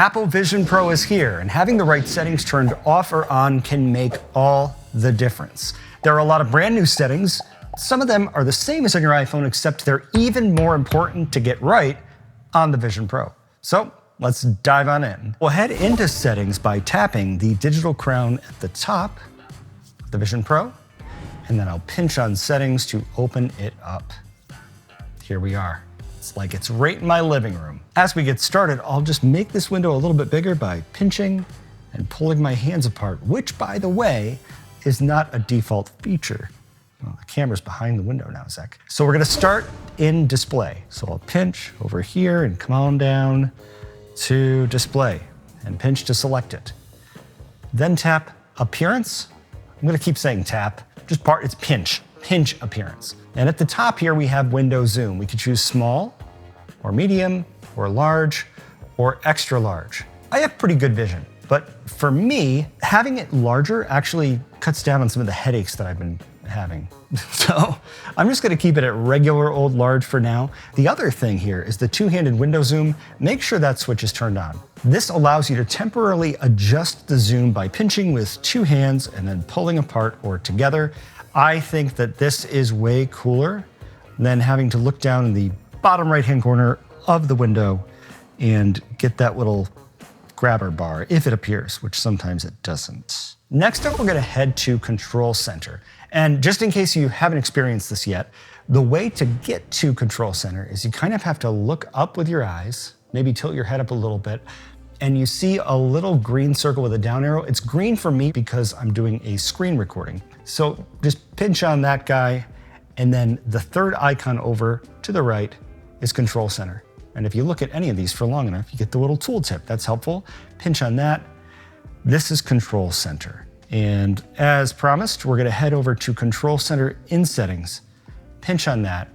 Apple Vision Pro is here, and having the right settings turned off or on can make all the difference. There are a lot of brand new settings. Some of them are the same as on your iPhone, except they're even more important to get right on the Vision Pro. So let's dive on in. We'll head into settings by tapping the digital crown at the top of the Vision Pro, and then I'll pinch on settings to open it up. Here we are. It's like it's right in my living room. As we get started, I'll just make this window a little bit bigger by pinching and pulling my hands apart, which, by the way, is not a default feature. Well, the camera's behind the window now, Zach. So we're gonna start in display. So I'll pinch over here and come on down to display and pinch to select it. Then tap appearance. I'm gonna keep saying tap, it's pinch appearance. And at the top here, we have window zoom. We could choose small or medium or large or extra large. I have pretty good vision, but for me, having it larger actually cuts down on some of the headaches that I've been having. So I'm just gonna keep it at regular old large for now. The other thing here is the two-handed window zoom. Make sure that switch is turned on. This allows you to temporarily adjust the zoom by pinching with two hands and then pulling apart or together. I think that this is way cooler than having to look down in the bottom right-hand corner of the window and get that little grabber bar if it appears, which sometimes it doesn't. Next up, we're gonna head to Control Center. And just in case you haven't experienced this yet, the way to get to Control Center is you kind of have to look up with your eyes, maybe tilt your head up a little bit, and you see a little green circle with a down arrow. It's green for me because I'm doing a screen recording. So just pinch on that guy, and then the third icon over to the right is Control Center. And if you look at any of these for long enough, you get the little tooltip. That's helpful. Pinch on that. This is Control Center. And as promised, we're gonna head over to Control Center in Settings, pinch on that,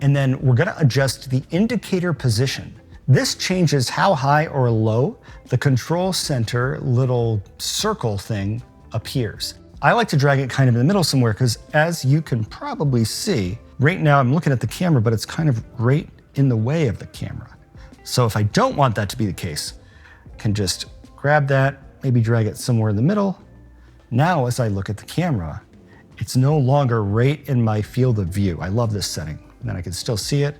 and then we're gonna adjust the indicator position. This changes how high or low the Control Center little circle thing appears. I like to drag it kind of in the middle somewhere because, as you can probably see, right now I'm looking at the camera, but it's kind of right in the way of the camera. So if I don't want that to be the case, I can just grab that, maybe drag it somewhere in the middle. Now, as I look at the camera, it's no longer right in my field of view. I love this setting. And then I can still see it.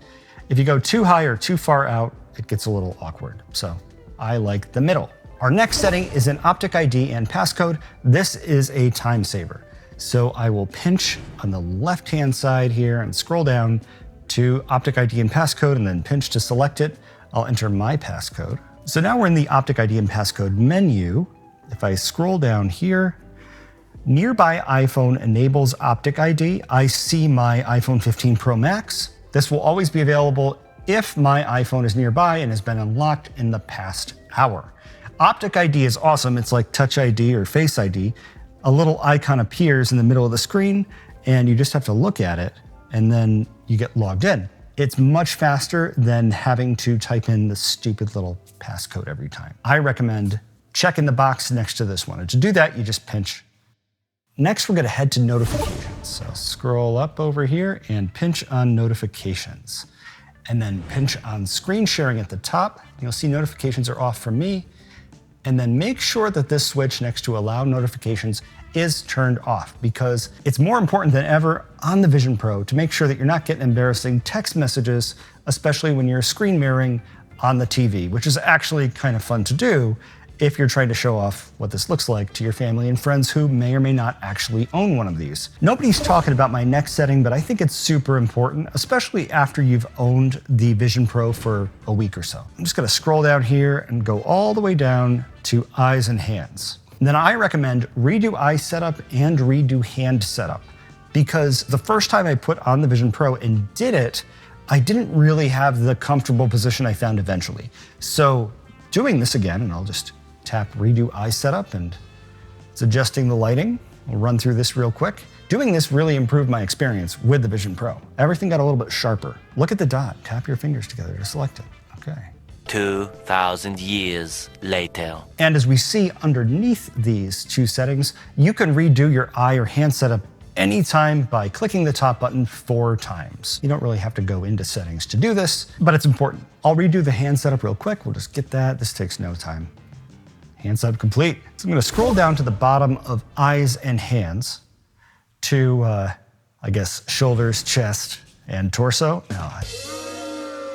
If you go too high or too far out, it gets a little awkward. So I like the middle. Our next setting is in Optic ID and passcode. This is a time saver. So I will pinch on the left-hand side here and scroll down to Optic ID and passcode and then pinch to select it. I'll enter my passcode. So now we're in the Optic ID and passcode menu. If I scroll down here, nearby iPhone enables Optic ID. I see my iPhone 15 Pro Max. This will always be available if my iPhone is nearby and has been unlocked in the past hour. Optic ID is awesome. It's like Touch ID or Face ID. A little icon appears in the middle of the screen and you just have to look at it and then you get logged in. It's much faster than having to type in the stupid little passcode every time. I recommend checking the box next to this one. And to do that, you just pinch. Next, we're gonna head to notifications. So scroll up over here and pinch on notifications. And then pinch on screen sharing at the top. You'll see notifications are off for me. And then make sure that this switch next to allow notifications is turned off, because it's more important than ever on the Vision Pro to make sure that you're not getting embarrassing text messages, especially when you're screen mirroring on the TV, which is actually kind of fun to do if you're trying to show off what this looks like to your family and friends who may or may not actually own one of these. Nobody's talking about my next setting, but I think it's super important, especially after you've owned the Vision Pro for a week or so. I'm just gonna scroll down here and go all the way down to eyes and hands. And then I recommend redo eye setup and redo hand setup, because the first time I put on the Vision Pro and did it, I didn't really have the comfortable position I found eventually. So doing this again, and I'll just tap redo eye setup and it's adjusting the lighting. We'll run through this real quick. Doing this really improved my experience with the Vision Pro. Everything got a little bit sharper. Look at the dot, tap your fingers together to select it. Okay. 2,000 years later. And as we see underneath these two settings, you can redo your eye or hand setup anytime by clicking the top button 4 times. You don't really have to go into settings to do this, but it's important. I'll redo the hand setup real quick. We'll just get that. This takes no time. Hand setup complete. So I'm going to scroll down to the bottom of eyes and hands to, I guess, shoulders, chest, and torso. Now,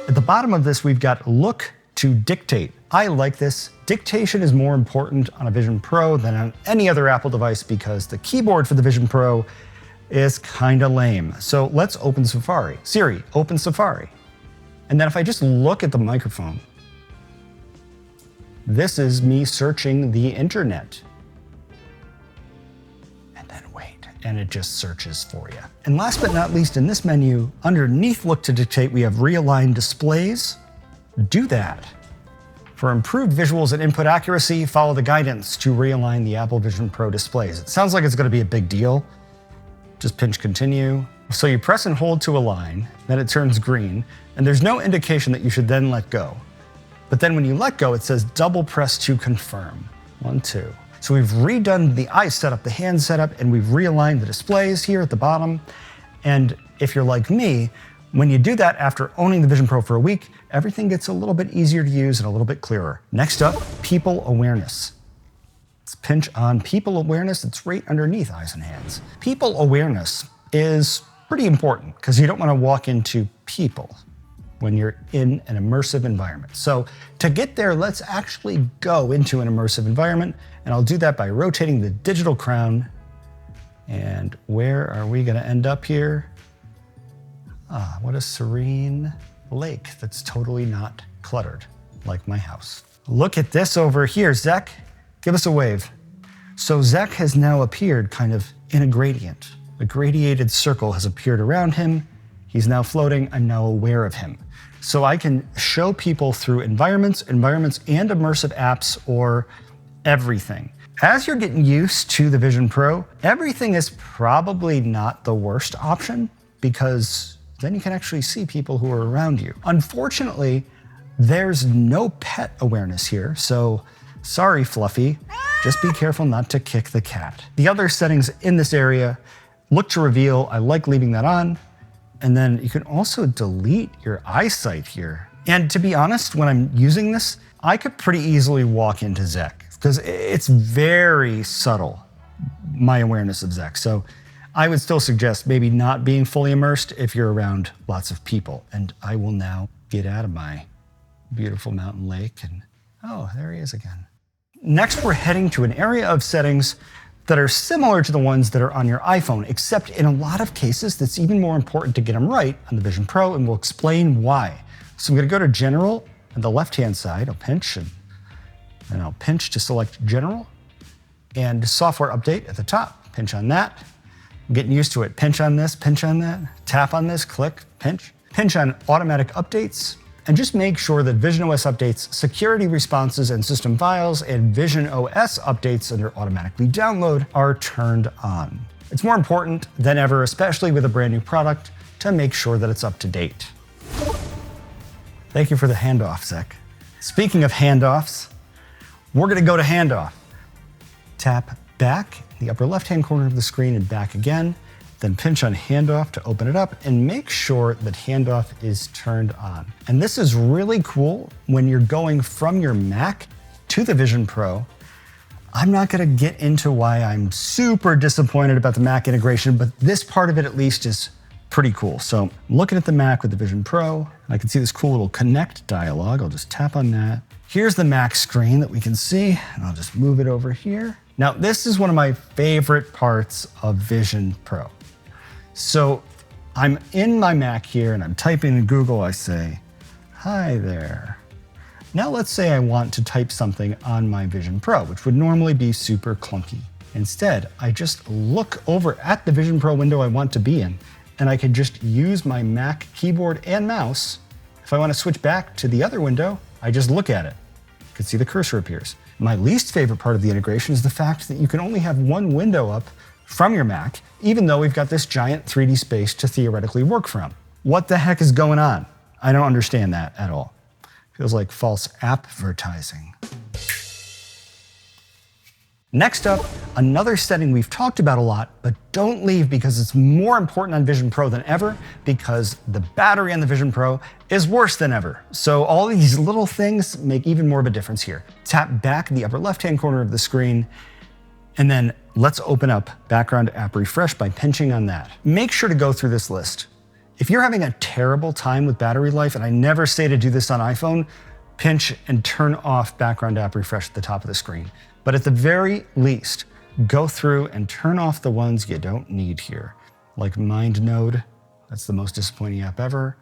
at the bottom of this, we've got look to dictate. I like this. Dictation is more important on a Vision Pro than on any other Apple device because the keyboard for the Vision Pro is kind of lame. So let's open Safari. Siri, open Safari. And then if I just look at the microphone, this is me searching the internet. And then wait, and it just searches for you. And last but not least, in this menu, underneath Look to Dictate, we have Realign Displays. Do that. For improved visuals and input accuracy, follow the guidance to realign the Apple Vision Pro displays. It sounds like it's going to be a big deal. Just pinch continue. So you press and hold to align, then it turns green, and there's no indication that you should then let go. But then when you let go, it says double press to confirm. 1, 2. So we've redone the eye setup, the hand setup, and we've realigned the displays here at the bottom. And if you're like me, when you do that after owning the Vision Pro for a week, everything gets a little bit easier to use and a little bit clearer. Next up, people awareness. Let's pinch on people awareness. It's right underneath eyes and hands. People awareness is pretty important because you don't want to walk into people when you're in an immersive environment. So to get there, let's actually go into an immersive environment, and I'll do that by rotating the digital crown. And where are we going to end up here? Ah, what a serene lake that's totally not cluttered, like my house. Look at this over here. Zek, give us a wave. So Zek has now appeared kind of in a gradient. A gradiated circle has appeared around him. He's now floating. I'm now aware of him. So I can show people through environments, and immersive apps, or everything. As you're getting used to the Vision Pro, everything is probably not the worst option because then you can actually see people who are around you. Unfortunately, there's no pet awareness here, so sorry, Fluffy. Just be careful not to kick the cat. The other settings in this area, look to reveal, I like leaving that on. And then you can also delete your eyesight here. And to be honest, when I'm using this, I could pretty easily walk into Zek because it's very subtle, my awareness of Zek. So I would still suggest maybe not being fully immersed if you're around lots of people. And I will now get out of my beautiful mountain lake and, oh, there he is again. Next, we're heading to an area of settings that are similar to the ones that are on your iPhone, except in a lot of cases, that's even more important to get them right on the Vision Pro, and we'll explain why. So I'm gonna go to General on the left-hand side. I'll pinch, and I'll pinch to select General, and Software Update at the top. Pinch on that. I'm getting used to it. Pinch on this, pinch on that, tap on this, click, pinch. Pinch on Automatic Updates, and just make sure that visionOS updates, security responses, and system files, and visionOS updates under automatically download are turned on. It's more important than ever, especially with a brand new product, to make sure that it's up to date. Thank you for the handoff, Zek. Speaking of handoffs, we're gonna go to Handoff. Tap back in the upper left-hand corner of the screen and back again, then pinch on Handoff to open it up and make sure that Handoff is turned on. And this is really cool when you're going from your Mac to the Vision Pro. I'm not gonna get into why I'm super disappointed about the Mac integration, but this part of it at least is pretty cool. So I'm looking at the Mac with the Vision Pro, and I can see this cool little connect dialog. I'll just tap on that. Here's the Mac screen that we can see, and I'll just move it over here. Now, this is one of my favorite parts of Vision Pro. So I'm in my Mac here and I'm typing in Google. I say, hi there. Now let's say I want to type something on my Vision Pro, which would normally be super clunky. Instead, I just look over at the Vision Pro window I want to be in, and I can just use my Mac keyboard and mouse. If I want to switch back to the other window, I just look at it. You can see the cursor appears. My least favorite part of the integration is the fact that you can only have one window up from your Mac, even though we've got this giant 3D space to theoretically work from. What the heck is going on? I don't understand that at all. Feels like false advertising. Next up, Another setting we've talked about a lot, but don't leave because it's more important on Vision Pro than ever, because the battery on the Vision Pro is worse than ever. So all these little things make even more of a difference here. Tap back in the upper left-hand corner of the screen, and then let's open up Background App Refresh by pinching on that. Make sure to go through this list. If you're having a terrible time with battery life, and I never say to do this on iPhone, pinch and turn off Background App Refresh at the top of the screen. But at the very least, go through and turn off the ones you don't need here, like MindNode. That's the most disappointing app ever.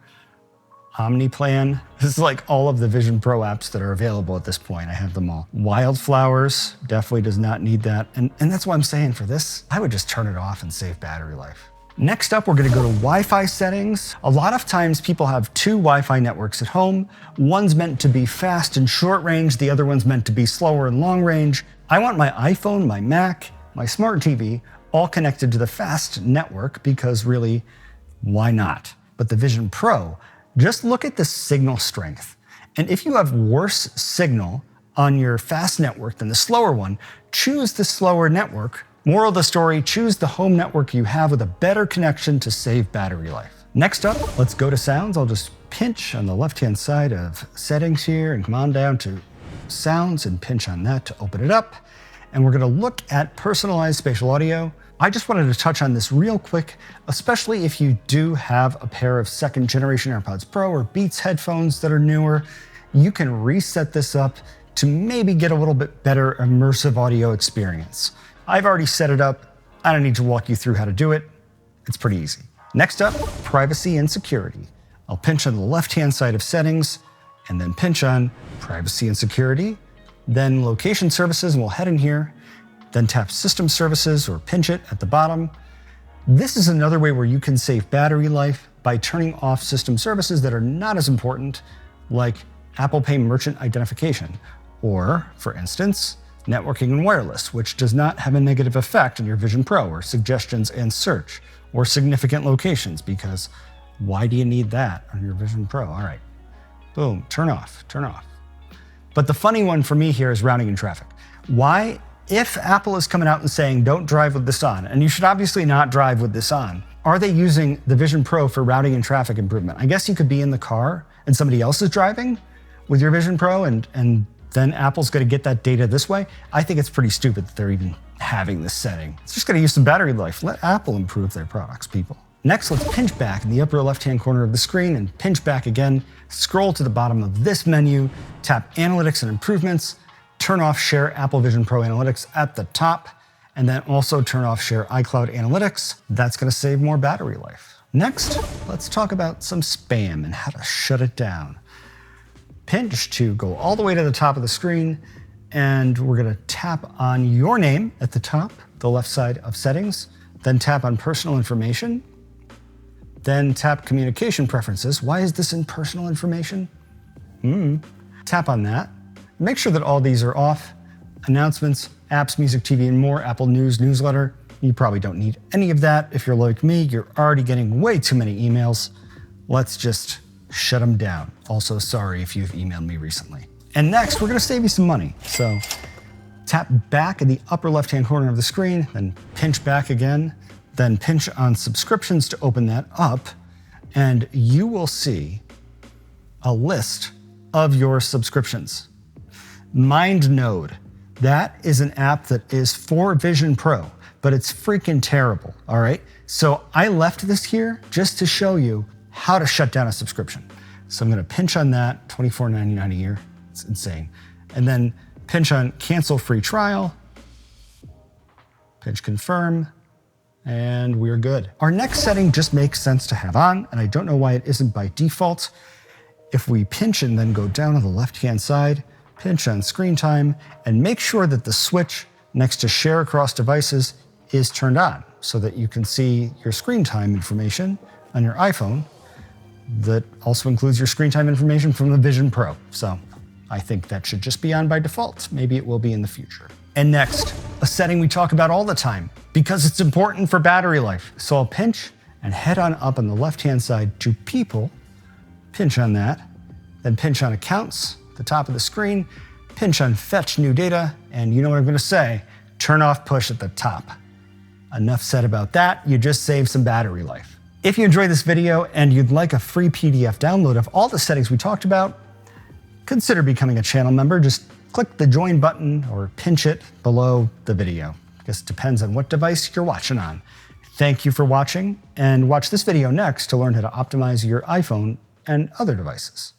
OmniPlan. This is like all of the Vision Pro apps that are available at this point. I have them all. Wildflowers definitely does not need that. And that's why I'm saying for this, I would just turn it off and save battery life. Next up, we're going to go to Wi-Fi settings. A lot of times people have two Wi-Fi networks at home. One's meant to be fast and short range. The other one's meant to be slower and long range. I want my iPhone, my Mac, my smart TV all connected to the fast network because really, why not? But the Vision Pro, just look at the signal strength. And if you have worse signal on your fast network than the slower one, choose the slower network. Moral of the story, choose the home network you have with a better connection to save battery life. Next up, let's go to sounds. I'll just pinch on the left-hand side of settings here and come on down to sounds and pinch on that to open it up. And we're going to look at personalized spatial audio. I just wanted to touch on this real quick, especially if you do have a pair of second generation AirPods Pro or Beats headphones that are newer. You can reset this up to maybe get a little bit better immersive audio experience. I've already set it up. I don't need to walk you through how to do it. It's pretty easy. Next up, privacy and security. I'll pinch on the left-hand side of settings and then pinch on privacy and security, then location services, and we'll head in here, then tap system services or pinch it at the bottom. This is another way where you can save battery life by turning off system services that are not as important, like Apple Pay merchant identification, or, for instance, networking and wireless, which does not have a negative effect on your Vision Pro, or suggestions and search, or significant locations, because why do you need that on your Vision Pro? All right, boom, turn off, turn off. But the funny one for me here is routing and traffic. Why, if Apple is coming out and saying, don't drive with this on, and you should obviously not drive with this on, are they using the Vision Pro for routing and traffic improvement? I guess you could be in the car and somebody else is driving with your Vision Pro and then Apple's going to get that data this way. I think it's pretty stupid that they're even having this setting. It's just going to use some battery life. Let Apple improve their products, people. Next, let's pinch back in the upper left-hand corner of the screen and pinch back again. Scroll to the bottom of this menu, tap Analytics and Improvements, turn off Share Apple Vision Pro Analytics at the top, and then also turn off Share iCloud Analytics. That's going to save more battery life. Next, let's talk about some spam and how to shut it down. Pinch to go all the way to the top of the screen, and we're going to tap on your name at the top, the left side of settings, then tap on personal information, then tap communication preferences. Why is this in personal information? Tap on that. Make sure that all these are off. Announcements, apps, music, TV, and more, Apple News, newsletter. You probably don't need any of that. If you're like me, you're already getting way too many emails. Let's just shut them down. Also, sorry if you've emailed me recently. And next, we're going to save you some money. So tap back in the upper left-hand corner of the screen, then pinch back again, then pinch on subscriptions to open that up, and you will see a list of your subscriptions. MindNode, that is an app that is for Vision Pro, but it's freaking terrible, all right? So I left this here just to show you how to shut down a subscription. So I'm gonna pinch on that, $24.99 a year, it's insane. And then pinch on cancel free trial, pinch confirm, and we're good. Our next setting just makes sense to have on, and I don't know why it isn't by default. If we pinch and then go down on the left-hand side, pinch on screen time, and make sure that the switch next to share across devices is turned on so that you can see your screen time information on your iPhone. That also includes your screen time information from the Vision Pro. So I think that should just be on by default. Maybe it will be in the future. And next, a setting we talk about all the time because it's important for battery life. So I'll pinch and head on up on the left-hand side to People, pinch on that, then pinch on Accounts, the top of the screen, pinch on Fetch New Data, and you know what I'm going to say, turn off push at the top. Enough said about that, you just saved some battery life. If you enjoyed this video and you'd like a free PDF download of all the settings we talked about, consider becoming a channel member. Just click the join button or pinch it below the video. I guess it depends on what device you're watching on. Thank you for watching, and watch this video next to learn how to optimize your iPhone and other devices.